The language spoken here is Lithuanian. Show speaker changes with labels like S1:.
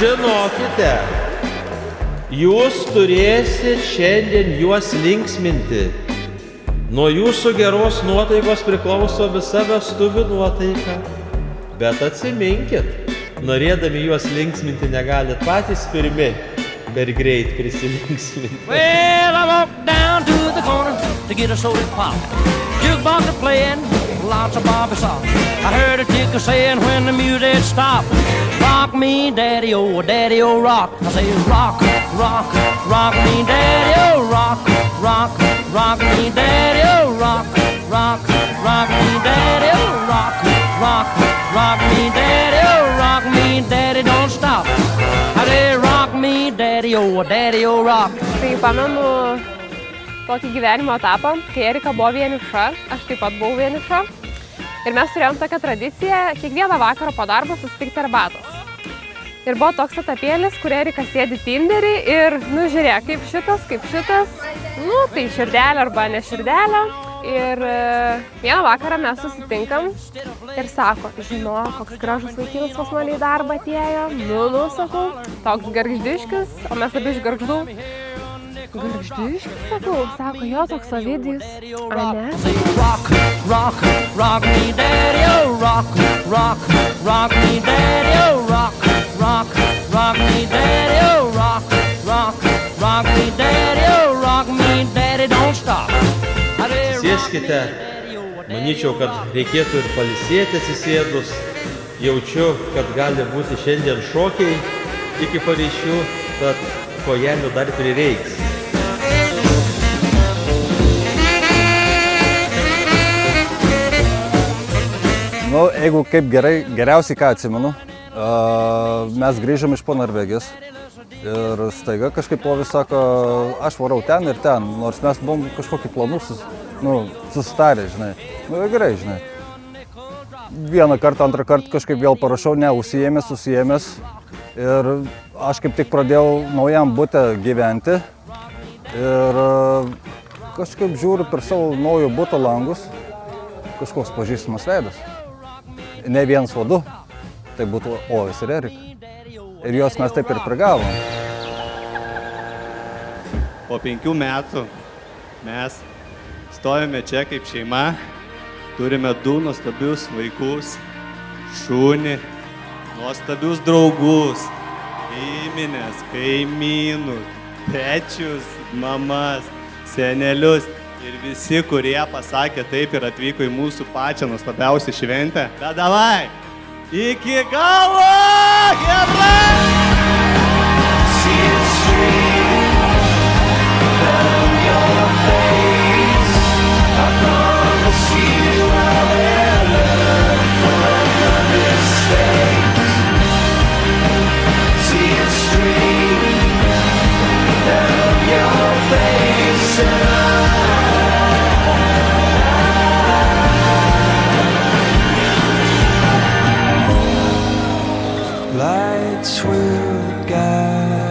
S1: žinokite, jūs turėsit šiandien juos linksminti. Nuo jūsų geros nuotaikos priklauso visa vestuvių nuotaika. Bet atsiminkit, norėdami juos linksminti negalit patys pirmi per greit prisilinksminti.
S2: Well, I walked down to the corner to get a soda pop. Jukebox was playing, lots of Bobby songs. I heard a ticker saying when the music stopped, rock me, daddy-o, rock. I say rock, rock, rock me, daddy-o, rock, rock, rock me, daddy-o, rock, rock, rock me, daddy-o, rock, rock, rock me, daddy-o, rock me, daddy, don't stop. I say rock me, daddy-o, rock.
S3: Tai pamenu tokį gyvenimo etapą, kai Erika buvo vieniša, aš taip pat buvau vieniša. Ir mes turėjom tokią tradiciją kiekvieną vakarą po darbo susitikti arbatos. Ir buvo toks etapėlis, kur Erika sėdi Tinderį ir, žiūrėk, kaip šitas, tai širdelė arba ne širdelė. Ir vieną vakarą mes susitinkam ir sako, žinok, koks gražus vaikinas pas mane į darbą atėjo. Sakau, toks gargždiškis, o mes abi iš Gargždų. Gargždiškis, sakau, sako, jo, toks Ovidijus. A ne?
S2: Rock, rock, rock me, daddy-o, rock, rock, rock me, daddy-o, rock, rock, rock me, daddy-o, rock, rock, rock me, daddy-o, rock me, daddy, don't stop.
S1: Sėskite, manyčiau, kad reikėtų ir pailsėti atsisėdus. Jaučiu, kad gali būti šiandien šokiai iki paryčių, tad kojelių dar prireiks.
S4: Jeigu kaip geriausiai ką atsimenu, mes grįžom iš po Norvegijos ir staiga kažkaip Povis sako, aš varau ten ir ten, nors mes buvom kažkokį planų susitarę, žinai. Gerai, žinai. Vieną kartą, antrą kartą kažkaip vėl parašau, užsiėmęs. Ir aš kaip tik pradėjau naujam bute gyventi ir kažkaip žiūriu per savo naujo buto langus, kažkoks pažįstamas veidas. Ne vienas, o du, tai būtų Ovis ir Erika. Ir juos mes taip ir prigavom.
S5: Po 5 metų mes stovime čia kaip šeima, turime 2 nuostabius vaikus, šunį, nuostabius draugus, giminės, kaimynus, pečius, mamas, senelius ir visi, kurie pasakė taip ir atvyko į mūsų pačią nuostabiausią šventę. Bet davai, iki galo, chebra!
S6: Lights will guide